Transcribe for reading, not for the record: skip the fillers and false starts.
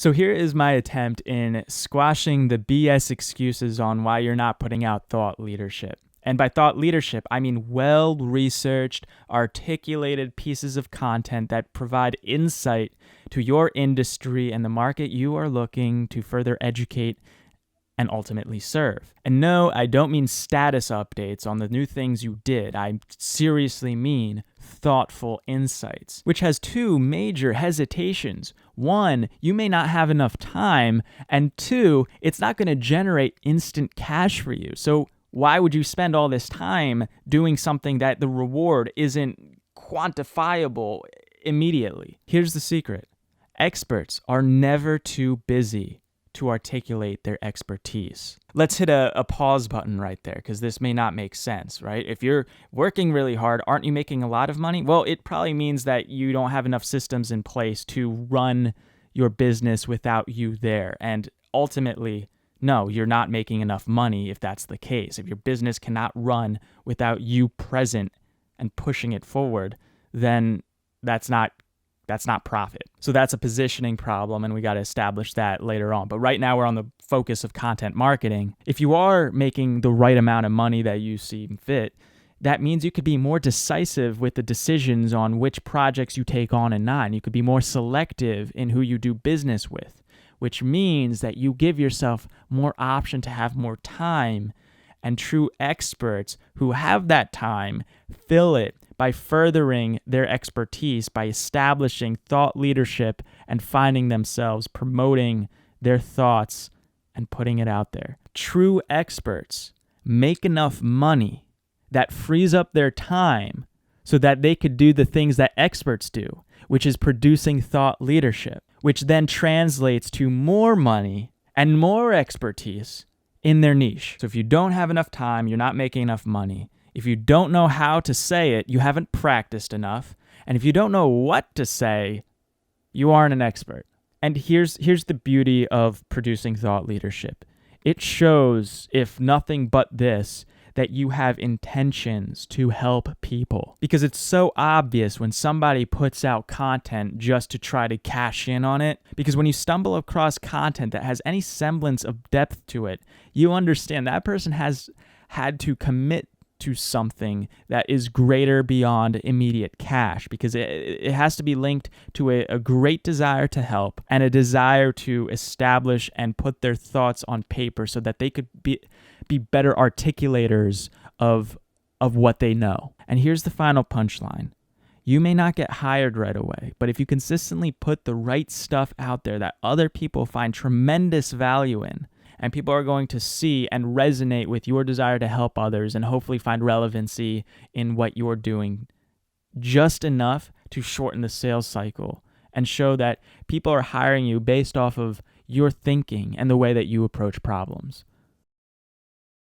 So here is my attempt in squashing the BS excuses on why you're not putting out thought leadership. And by thought leadership, I mean well-researched, articulated pieces of content that provide insight to your industry and the market you are looking to further educate and ultimately serve. And no, I don't mean status updates on the new things you did. I seriously mean thoughtful insights, which has two major hesitations. One, you may not have enough time, and two, it's not going to generate instant cash for you. So why would you spend all this time doing something that the reward isn't quantifiable immediately? Here's the secret. Experts are never too busy to articulate their expertise. Let's hit a pause button right there, because this may not make sense, right? If you're working really hard, aren't you making a lot of money? Well, it probably means that you don't have enough systems in place to run your business without you there. And ultimately, no, you're not making enough money if that's the case. If your business cannot run without you present and pushing it forward, then that's not profit. So that's a positioning problem, and we got to establish that later on. But right now we're on the focus of content marketing. If you are making the right amount of money that you seem fit, that means you could be more decisive with the decisions on which projects you take on and not. And you could be more selective in who you do business with, which means that you give yourself more option to have more time, and true experts who have that time fill it by furthering their expertise, by establishing thought leadership and finding themselves promoting their thoughts and putting it out there. True experts make enough money that frees up their time so that they could do the things that experts do, which is producing thought leadership, which then translates to more money and more expertise in their niche. So if you don't have enough time, you're not making enough money. If you don't know how to say it, you haven't practiced enough. And if you don't know what to say, you aren't an expert. And here's the beauty of producing thought leadership. It shows, if nothing but this, that you have intentions to help people. Because it's so obvious when somebody puts out content just to try to cash in on it. Because when you stumble across content that has any semblance of depth to it, you understand that person has had to commit to something that is greater beyond immediate cash, because it has to be linked to a great desire to help and a desire to establish and put their thoughts on paper so that they could be better articulators of what they know. And here's the final punchline. You may not get hired right away, but if you consistently put the right stuff out there that other people find tremendous value in, and people are going to see and resonate with your desire to help others and hopefully find relevancy in what you're doing, just enough to shorten the sales cycle and show that people are hiring you based off of your thinking and the way that you approach problems.